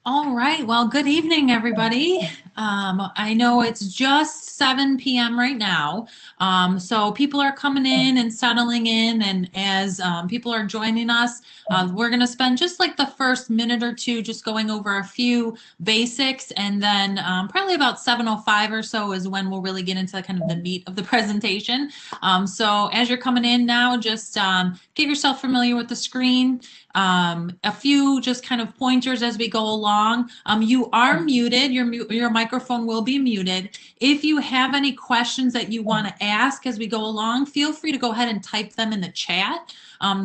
All right. Well, good evening, everybody. I know it's just 7 p.m. right now. So people are coming in and settling in. And as people are joining us, we're going to spend just like the first minute or two just going over a few basics. And then probably about 7:05 or so is when we'll really get into kind of the meat of the presentation. So as you're coming in now, just get yourself familiar with the screen. A few just kind of pointers as we go along. You are muted. Your microphone will be muted. If you have any questions that you want to ask as we go along, feel free to go ahead and type them in the chat.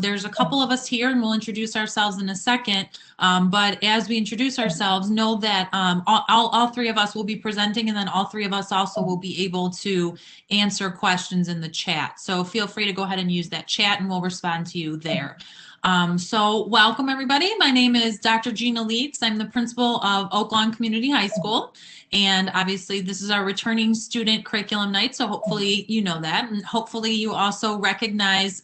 There's a couple of us here and we'll introduce ourselves in a second. But as we introduce ourselves, know that all three of us will be presenting, and then all three of us also will be able to answer questions in the chat. So feel free to go ahead and use that chat and we'll respond to you there. So welcome everybody. My name is Dr. Gina Leeds. I'm the principal of Oak Lawn Community High School. And obviously this is our returning student curriculum night. So hopefully you know that. And hopefully you also recognize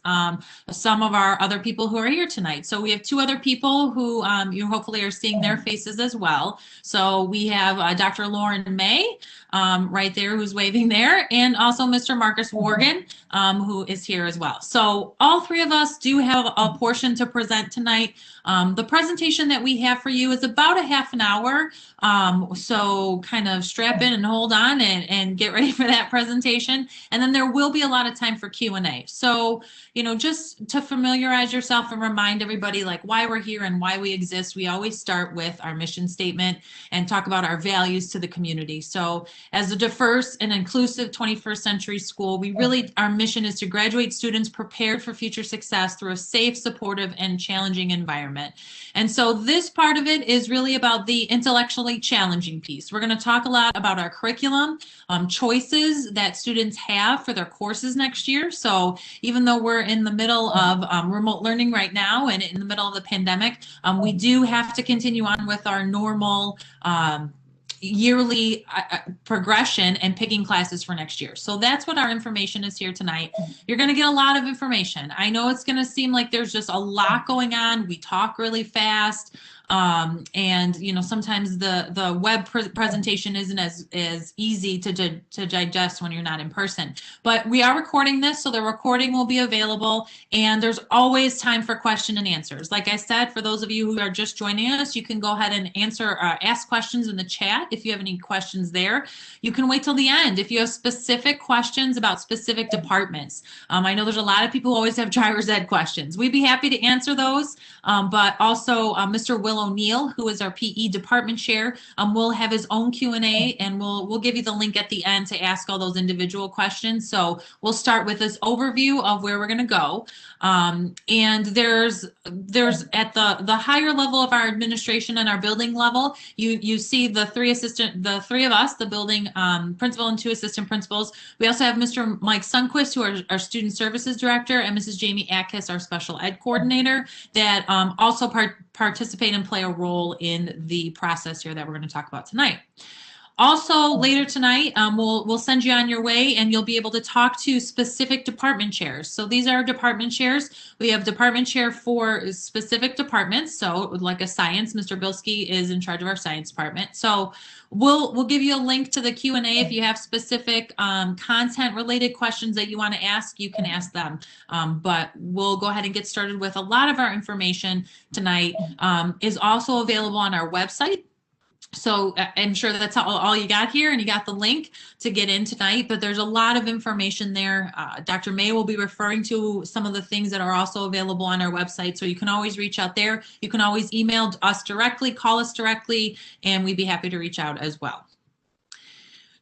some of our other people who are here tonight. So we have two other people who you hopefully are seeing their faces as well. So we have Dr. Lauren May right there who's waving there, and also Mr. Marcus Worgan who is here as well. So all three of us do have a portion to present tonight. The presentation that we have for you is about a half an hour. So kind of strap in and hold on and get ready for that presentation. And then there will be a lot of time for Q&A. So, you know, just to familiarize yourself and remind everybody like why we're here and why we exist, we always start with our mission statement and talk about our values to the community. So as a diverse and inclusive 21st century school, our mission is to graduate students prepared for future success through a safe, supportive, and challenging environment. And so this part of it is really about the intellectually challenging piece. We're going to talk a lot about our curriculum, choices that students have for their courses next year. So even though we're in the middle of remote learning right now and in the middle of the pandemic, we do have to continue on with our normal yearly progression and picking classes for next year. So that's what our information is here tonight. You're going to get a lot of information. I know it's going to seem like there's just a lot going on. We talk really fast. And you know, sometimes the web presentation isn't as easy to digest when you're not in person. But we are recording this, so the recording will be available, and there's always time for question and answers. Like I said, for those of you who are just joining us, you can go ahead and ask questions in the chat if you have any questions there. You can wait till the end if you have specific questions about specific departments. I know there's a lot of people who always have driver's ed questions. We'd be happy to answer those, but also Mr. Will O'Neill, who is our PE department chair, will have his own Q&A, and we'll give you the link at the end to ask all those individual questions. So we'll start with this overview of where we're going to go. And there's at the higher level of our administration and our building level, you see the three of us, the building principal and two assistant principals. We also have Mr. Mike Sundquist, who are our student services director, and Mrs. Jamie Atkis, our special ed coordinator, that also participate and play a role in the process here that we're going to talk about tonight. Also later tonight, we'll send you on your way, and you'll be able to talk to specific department chairs. So these are department chairs. We have department chair for specific departments. So like a science, Mr. Bilski is in charge of our science department. So we'll give you a link to the Q&A. If you have specific content related questions that you want to ask, you can ask them. But we'll go ahead and get started with a lot of our information tonight is also available on our website. So I'm sure that's all you got here, and you got the link to get in tonight, but there's a lot of information there. Dr. May will be referring to some of the things that are also available on our website, so you can always reach out there. You can always email us directly, call us directly, and we'd be happy to reach out as well.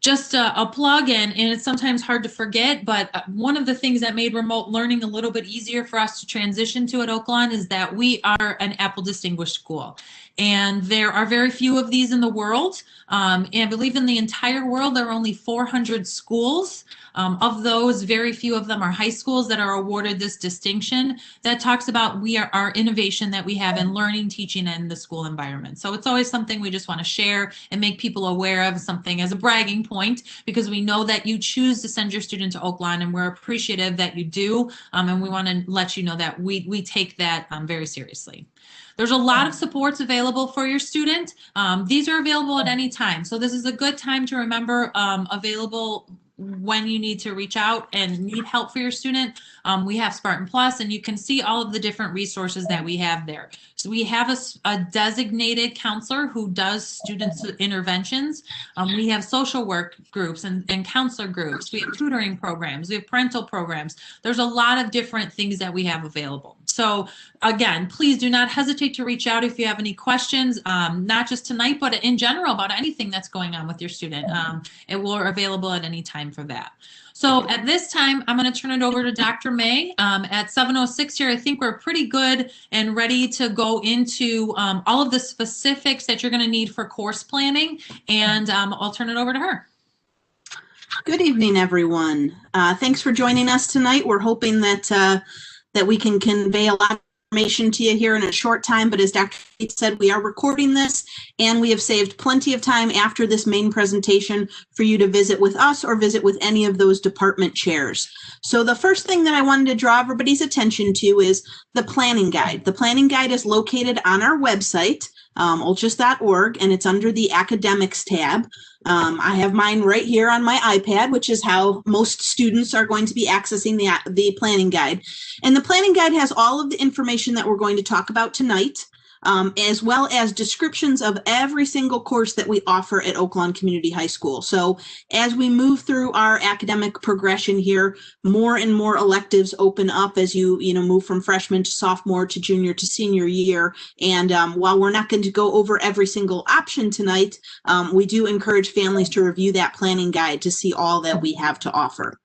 Just a plug in, and it's sometimes hard to forget, but one of the things that made remote learning a little bit easier for us to transition to at Oaklawn is that we are an Apple Distinguished School. And there are very few of these in the world. And I believe in the entire world, there are only 400 schools. Of those, very few of them are high schools that are awarded this distinction that talks about our innovation that we have in learning, teaching, and the school environment. So it's always something we just want to share and make people aware of, something as a bragging point, because we know that you choose to send your student to Oaklawn, and we're appreciative that you do. And we want to let you know that we take that very seriously. There's a lot of supports available for your student. These are available at any time. So this is a good time to remember available when you need to reach out and need help for your student. We have Spartan Plus, and you can see all of the different resources that we have there. So we have a designated counselor who does students' interventions. We have social work groups and counselor groups. We have tutoring programs. We have parental programs. There's a lot of different things that we have available. So again, please do not hesitate to reach out if you have any questions, not just tonight, but in general about anything that's going on with your student. We're available at any time for that. So at this time, I'm going to turn it over to Dr. May. At 7:06 here, I think we're pretty good and ready to go into all of the specifics that you're going to need for course planning, and I'll turn it over to her. Good evening, everyone. Thanks for joining us tonight. We're hoping that that we can convey a lot of information to you here in a short time, but as Dr. Kate said, we are recording this, and we have saved plenty of time after this main presentation for you to visit with us or visit with any of those department chairs. So the first thing that I wanted to draw everybody's attention to is the planning guide. The planning guide is located on our website, OLCHS.org, and it's under the academics tab. I have mine right here on my iPad, which is how most students are going to be accessing the planning guide. And the planning guide has all of the information that we're going to talk about tonight, as well as descriptions of every single course that we offer at Oaklawn Community High School. So as we move through our academic progression here, more and more electives open up as you move from freshman to sophomore to junior to senior year. And while we're not going to go over every single option tonight, we do encourage families to review that planning guide to see all that we have to offer.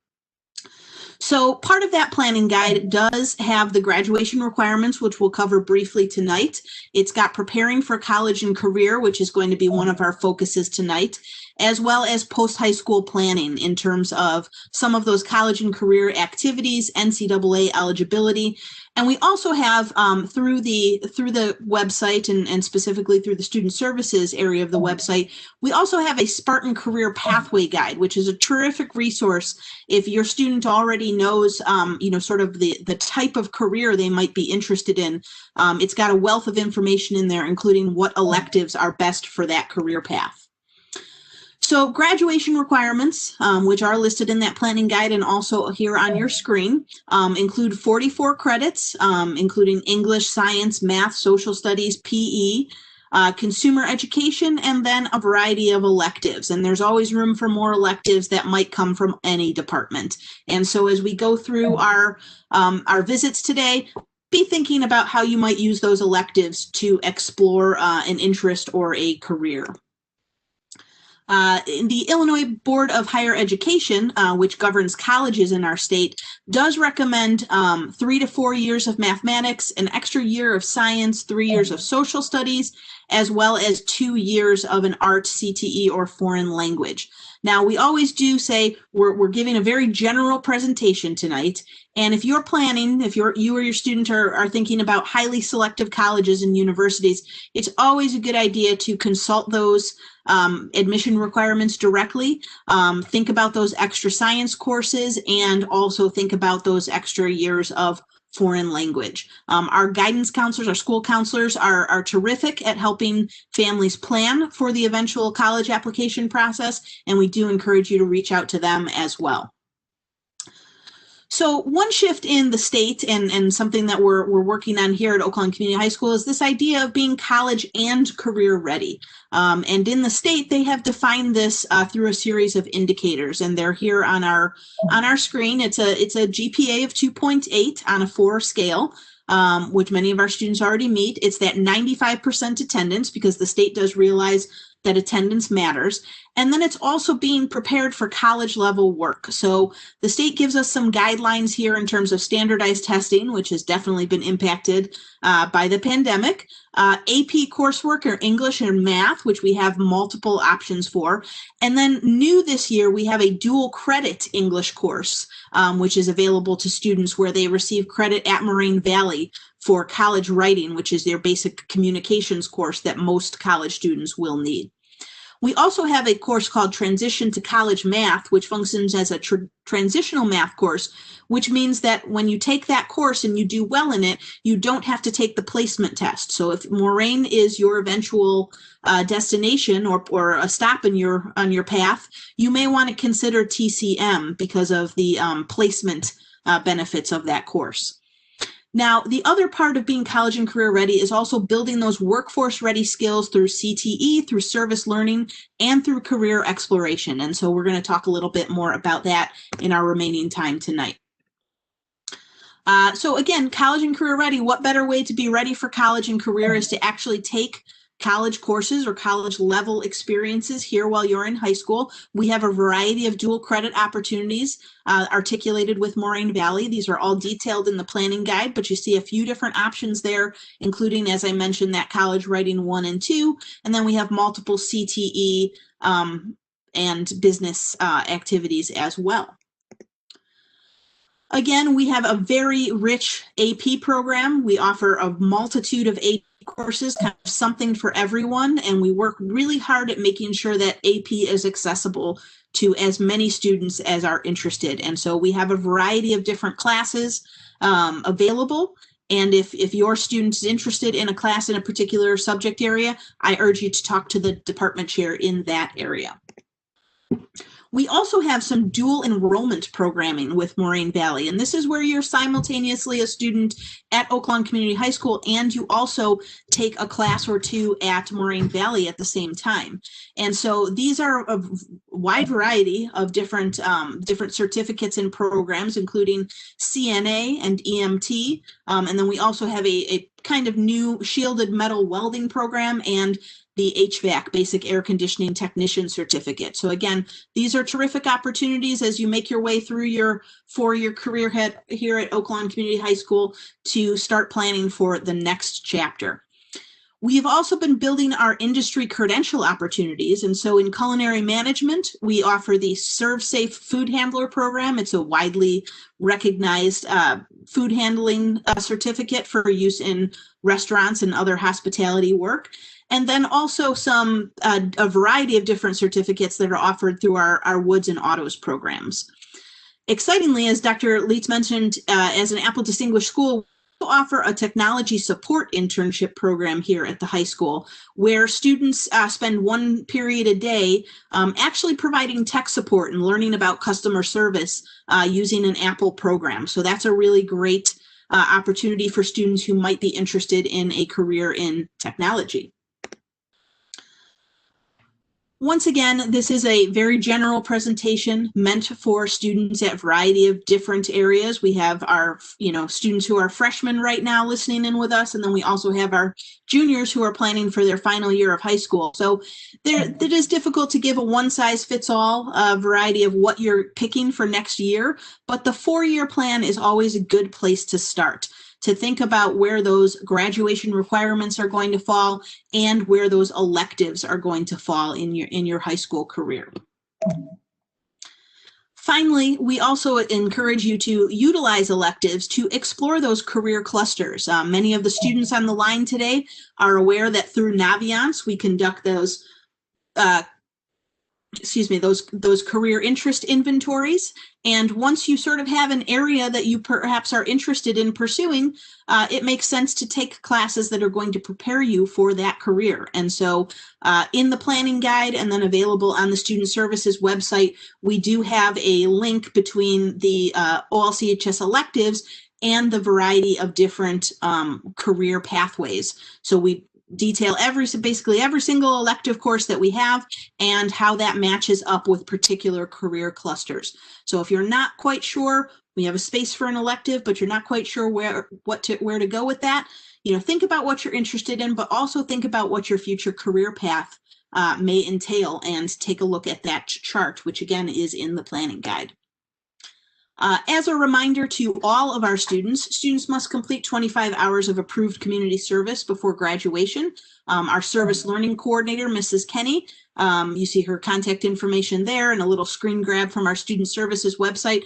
So part of that planning guide does have the graduation requirements, which we'll cover briefly tonight. It's got preparing for college and career, which is going to be one of our focuses tonight, as well as post-high school planning in terms of some of those college and career activities, NCAA eligibility. And we also have through the website and specifically through the student services area of the website, we also have a Spartan career pathway guide, which is a terrific resource if your student already knows, sort of the type of career they might be interested in. It's got a wealth of information in there, including what electives are best for that career path. So graduation requirements, which are listed in that planning guide and also here on your screen, include 44 credits, including English, science, math, social studies, PE, consumer education, and then a variety of electives. And there's always room for more electives that might come from any department. And so as we go through our visits today, be thinking about how you might use those electives to explore an interest or a career. The Illinois Board of Higher Education, which governs colleges in our state, does recommend 3 to 4 years of mathematics, an extra year of science, 3 years of social studies, as well as 2 years of an art, CTE, or foreign language. Now, we always do say we're giving a very general presentation tonight, and if you're planning, if you or your student are thinking about highly selective colleges and universities, it's always a good idea to consult those admission requirements directly. Think about those extra science courses and also think about those extra years of foreign language. Our guidance counselors, our school counselors are terrific at helping families plan for the eventual college application process, and we do encourage you to reach out to them as well. So one shift in the state and something that we're working on here at Oaklawn Community High School is this idea of being college and career ready. And in the state, they have defined this through a series of indicators, and they're here on our screen. It's a GPA of 2.8 on a 4 scale. Which many of our students already meet. It's that 95% attendance, because the state does realize that attendance matters. And then it's also being prepared for college level work. So the state gives us some guidelines here in terms of standardized testing, which has definitely been impacted by the pandemic. AP coursework or English and math, which we have multiple options for. And then new this year, we have a dual credit English course, which is available to students where they receive credit at Moraine Valley for college writing, which is their basic communications course that most college students will need. We also have a course called Transition to College Math, which functions as a transitional math course, which means that when you take that course and you do well in it, you don't have to take the placement test. So if Moraine is your eventual destination or a stop on your path, you may want to consider TCM because of the placement benefits of that course. Now, the other part of being college and career ready is also building those workforce ready skills through CTE, through service learning, and through career exploration. And so we're going to talk a little bit more about that in our remaining time tonight. So again, college and career ready, what better way to be ready for college and career is to actually take college courses or college level experiences here while you're in high school. We have a variety of dual credit opportunities articulated with Moraine Valley. These are all detailed in the planning guide, but you see a few different options there, including, as I mentioned, that college writing 1 and 2. And then we have multiple CTE and business activities as well. Again, we have a very rich AP program. We offer a multitude of AP courses, kind of something for everyone, and we work really hard at making sure that AP is accessible to as many students as are interested. And so we have a variety of different classes available. And if your student is interested in a class in a particular subject area, I urge you to talk to the department chair in that area. We also have some dual enrollment programming with Moraine Valley, and this is where you're simultaneously a student at Oak Lawn Community High School and you also take a class or two at Moraine Valley at the same time. And so these are a wide variety of different certificates and programs, including CNA and EMT, and then we also have a kind of new shielded metal welding program and the HVAC, Basic Air Conditioning Technician Certificate. So again, these are terrific opportunities as you make your way through your four-year career here at Oak Lawn Community High School to start planning for the next chapter. We've also been building our industry credential opportunities. And so in culinary management, we offer the Serve Safe Food Handler program. It's a widely recognized food handling certificate for use in restaurants and other hospitality work. And then also a variety of different certificates that are offered through our Woods and Autos programs. Excitingly, as Dr. Leitz mentioned, as an Apple Distinguished School, we offer a technology support internship program here at the high school where students spend one period a day actually providing tech support and learning about customer service using an Apple program. So that's a really great opportunity for students who might be interested in a career in technology. Once again, this is a very general presentation meant for students at a variety of different areas. We have our, students who are freshmen right now listening in with us, and then we also have our juniors who are planning for their final year of high school. So it is difficult to give a one-size-fits-all variety of what you're picking for next year, but the four-year plan is always a good place to start, to think about where those graduation requirements are going to fall and where those electives are going to fall in your high school career. Finally, we also encourage you to utilize electives to explore those career clusters. Many of the students on the line today are aware that through Naviance, we conduct those those career interest inventories. And once you sort of have an area that you perhaps are interested in pursuing, it makes sense to take classes that are going to prepare you for that career. And so in the planning guide and then available on the Student Services website, we do have a link between the OLCHS electives and the variety of different career pathways. So we detail basically every single elective course that we have and how that matches up with particular career clusters. So if you're not quite sure, we have a space for an elective, but you're not quite sure where to go with that, think about what you're interested in, but also think about what your future career path may entail, and take a look at that chart, which again is in the planning guide. As a reminder to all of our students must complete 25 hours of approved community service before graduation. Our service learning coordinator, Mrs. Kenny, you see her contact information there and a little screen grab from our student services website.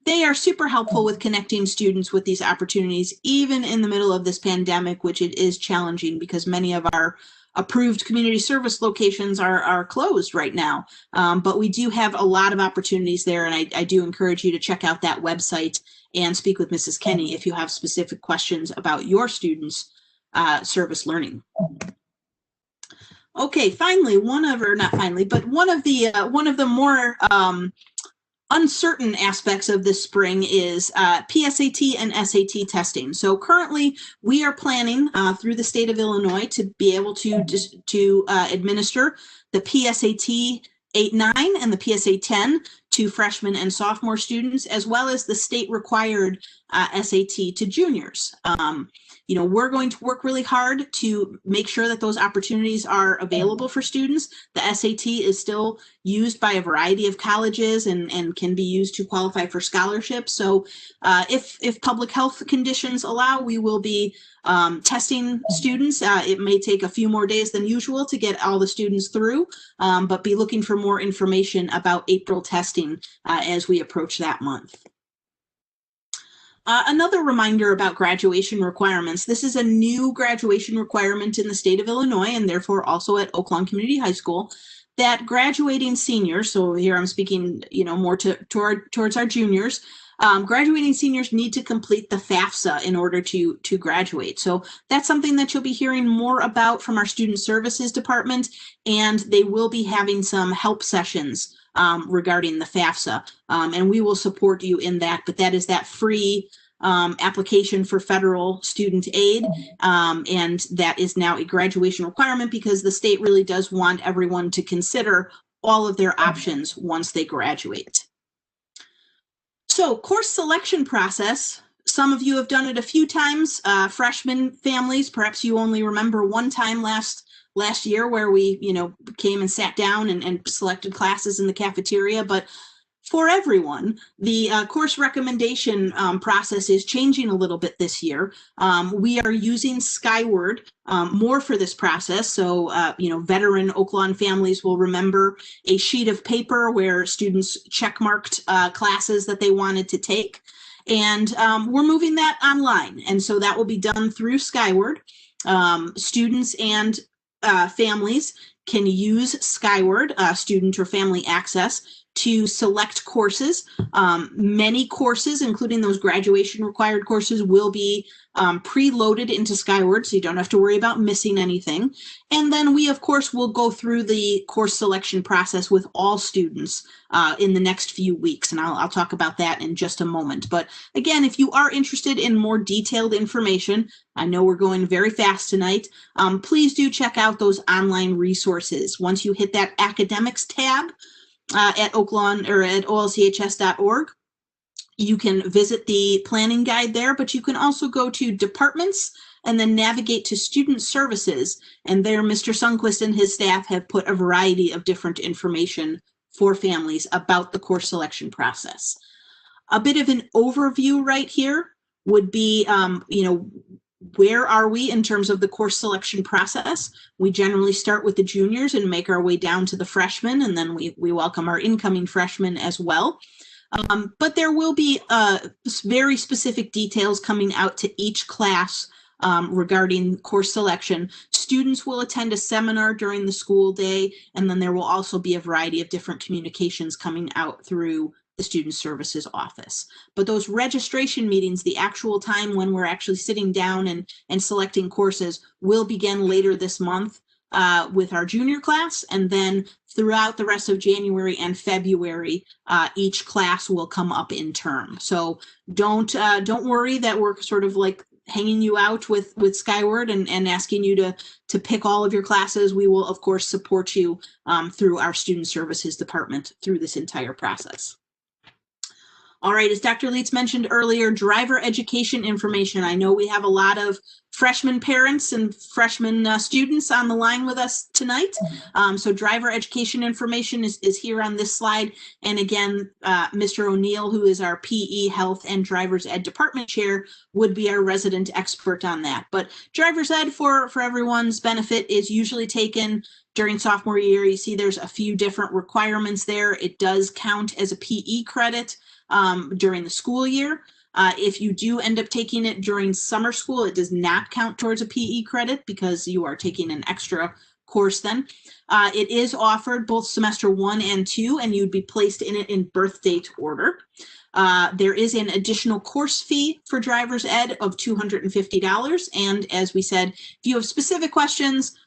They are super helpful with connecting students with these opportunities, even in the middle of this pandemic, which it is challenging because many of our approved community service locations are closed right now. But we do have a lot of opportunities there, and I do encourage you to check out that website and speak with Mrs. Kenny if you have specific questions about your students' service learning. Okay, finally, one of the more uncertain aspects of this spring is PSAT and SAT testing. So currently we are planning through the state of Illinois to be able to administer the PSAT 8-9 and the PSA 10 to freshmen and sophomore students, as well as the state required SAT to juniors. We're going to work really hard to make sure that those opportunities are available for students. The SAT is still used by a variety of colleges and can be used to qualify for scholarships. So if public health conditions allow, we will be testing students. It may take a few more days than usual to get all the students through, but be looking for more information about April testing as we approach that month. Another reminder about graduation requirements. This is a new graduation requirement in the state of Illinois, and therefore also at Oak Lawn Community High School, that graduating seniors, so here I'm speaking more towards our juniors, graduating seniors need to complete the FAFSA in order to graduate. So that's something that you'll be hearing more about from our Student Services Department, and they will be having some help sessions regarding the FAFSA, and we will support you in that, but that is that free application for federal student aid, and that is now a graduation requirement because the state really does want everyone to consider all of their options once they graduate. So, course selection process. Some of you have done it a few times. Freshman families, perhaps you only remember one time last year where we, came and sat down and selected classes in the cafeteria. But for everyone, the course recommendation process is changing a little bit this year. We are using Skyward more for this process. So, veteran Oak Lawn families will remember a sheet of paper where students checkmarked classes that they wanted to take. And we're moving that online. And so that will be done through Skyward. Students and families can use Skyward, student or family access, to select courses. Many courses, including those graduation required courses, will be preloaded into Skyward, so you don't have to worry about missing anything. And then we, of course, will go through the course selection process with all students in the next few weeks, and I'll talk about that in just a moment. But again, if you are interested in more detailed information, I know we're going very fast tonight, please do check out those online resources. Once you hit that academics tab, at Oak Lawn or at olchs.org. You can visit the planning guide there, but you can also go to departments and then navigate to student services. And there, Mr. Sundquist and his staff have put a variety of different information for families about the course selection process. A bit of an overview right here would be, where are we in terms of the course selection process? We generally start with the juniors and make our way down to the freshmen, and then we welcome our incoming freshmen as well. But there will be very specific details coming out to each class regarding course selection. Students will attend a seminar during the school day, and then there will also be a variety of different communications coming out through the Student Services Office. But those registration meetings, the actual time when we're actually sitting down and selecting courses, will begin later this month with our junior class, and then throughout the rest of January and February, each class will come up in term. So don't worry that we're sort of like hanging you out with Skyward and asking you to pick all of your classes. We will, of course, support you through our Student Services Department through this entire process. All right, as Dr. Leitz mentioned earlier, driver education information. I know we have a lot of freshman parents and freshman students on the line with us tonight. So driver education information is here on this slide. And again, Mr. O'Neill, who is our PE, Health, and Driver's Ed Department Chair, would be our resident expert on that. But driver's ed, for everyone's benefit, is usually taken during sophomore year. You see there's a few different requirements there. It does count as a PE credit during the school year. If you do end up taking it during summer school, it does not count towards a PE credit because you are taking an extra course then. It is offered both semester 1 and 2, and you'd be placed in it in birth date order. There is an additional course fee for driver's ed of $250. And as we said, if you have specific questions,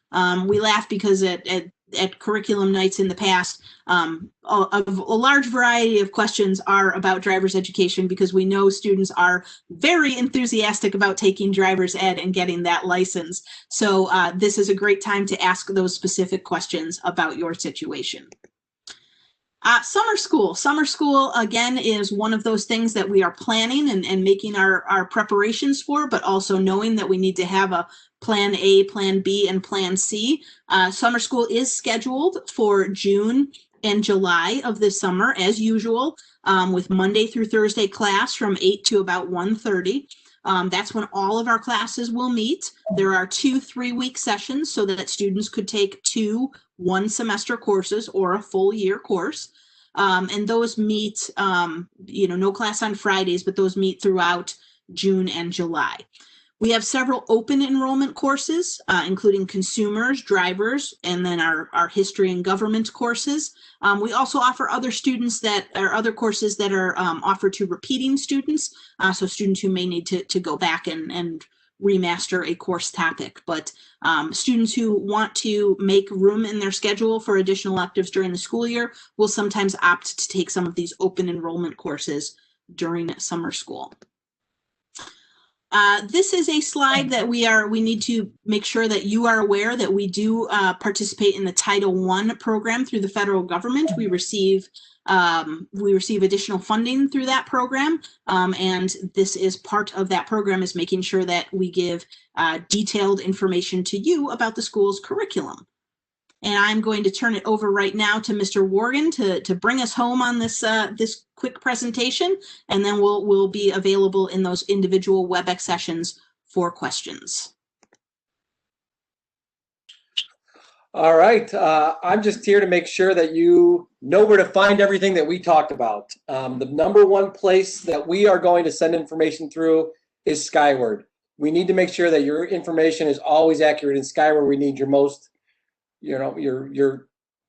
we laugh because at curriculum nights in the past, a large variety of questions are about driver's education because we know students are very enthusiastic about taking driver's ed and getting that license. So this is a great time to ask those specific questions about your situation. Summer school. Summer school, again, is one of those things that we are planning and making our preparations for, but also knowing that we need to have a plan A, plan B, and plan C. Summer school is scheduled for June and July of this summer, as usual, with Monday through Thursday class from 8 to about 1:30. That's when all of our classes will meet. There are 2 3-week sessions so that students could take 2 one-semester courses or a full year course. And those meet, no class on Fridays, but those meet throughout June and July. We have several open enrollment courses, including consumers, drivers, and then our history and government courses. We also offer other other courses that are offered to repeating students, so students who may need to go back and remaster a course topic. But students who want to make room in their schedule for additional electives during the school year will sometimes opt to take some of these open enrollment courses during summer school. This is a slide that we need to make sure that you are aware that we do participate in the Title I program through the federal government. We receive additional funding through that program, and this is part of that program, is making sure that we give detailed information to you about the school's curriculum. And I'm going to turn it over right now to Mr. Worgan to bring us home on this this quick presentation, and then we'll be available in those individual WebEx sessions for questions. All right, I'm just here to make sure that you know where to find everything that we talked about. The #1 place that we are going to send information through is Skyward. We need to make sure that your information is always accurate in Skyward. We need your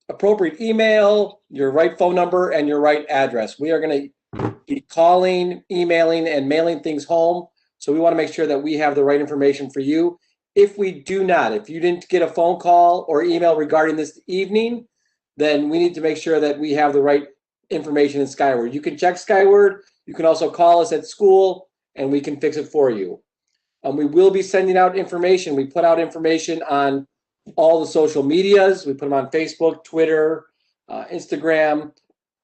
appropriate email, your right phone number, and your right address. We are going to be calling, emailing, and mailing things home. So we want to make sure that we have the right information for you. If we do not, if you didn't get a phone call or email regarding this evening, then we need to make sure that we have the right information in Skyward. You can check Skyward. You can also call us at school, and we can fix it for you. We will be sending out information. We put out information on all the social medias. We put them on Facebook, Twitter, Instagram.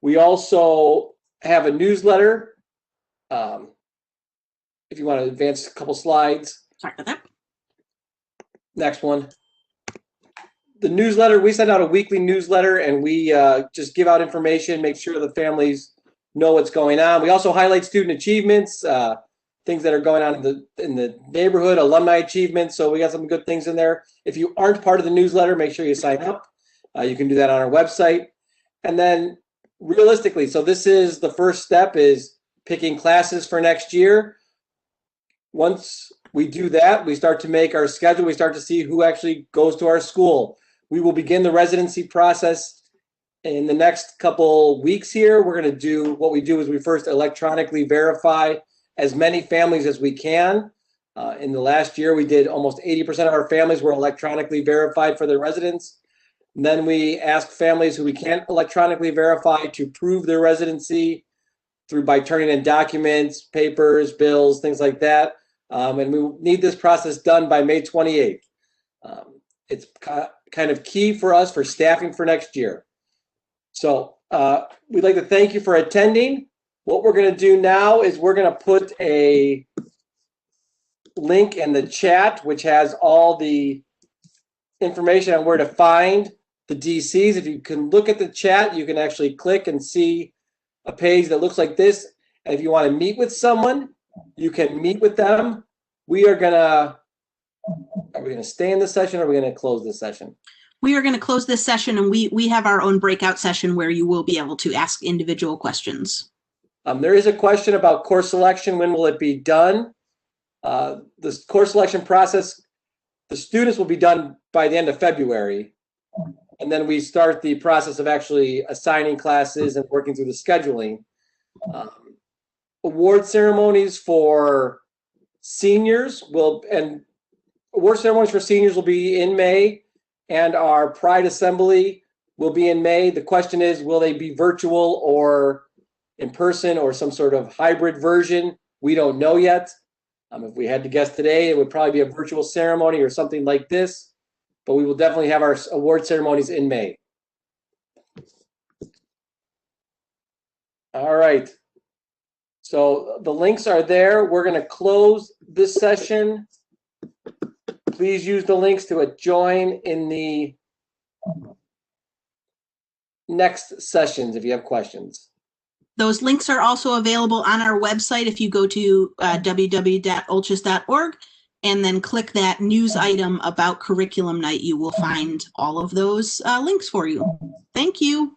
We also have a newsletter. If you want to advance a couple slides. Sorry about that. Next one. The newsletter, we send out a weekly newsletter, and we just give out information, make sure the families know what's going on. We also highlight student achievements, things that are going on in the neighborhood, alumni achievements. So we got some good things in there. If you aren't part of the newsletter, make sure you sign up. You can do that on our website. And then realistically, so this is the first step, is picking classes for next year. Once we do that, we start to make our schedule. We start to see who actually goes to our school. We will begin the residency process in the next couple weeks here. We're going to do, what we do is we first electronically verify as many families as we can. In the last year, we did almost 80% of our families were electronically verified for their residence. And then we ask families who we can't electronically verify to prove their residency by turning in documents, papers, bills, things like that. And we need this process done by May 28th. It's kind of key for us for staffing for next year. So we'd like to thank you for attending. What we're going to do now is we're going to put a link in the chat, which has all the information on where to find the DCs. If you can look at the chat, you can actually click and see a page that looks like this. And if you want to meet with someone, you can meet with them. Are we going to stay in the session, or are we going to close this session? We are going to close this session, and we have our own breakout session where you will be able to ask individual questions. There is a question about course selection. When will it be done? The course selection process, the students will be done by the end of February. And then we start the process of actually assigning classes and working through the scheduling. Award ceremonies for seniors will be in May, and our Pride Assembly will be in May. The question is, will they be virtual or in person or some sort of hybrid version? We don't know yet. If we had to guess today, it would probably be a virtual ceremony or something like this, but we will definitely have our award ceremonies in May. All right. So the links are there. We're going to close this session. Please use the links to join in the next sessions if you have questions. Those links are also available on our website. If you go to www.olchs.org and then click that news item about curriculum night, you will find all of those links for you. Thank you.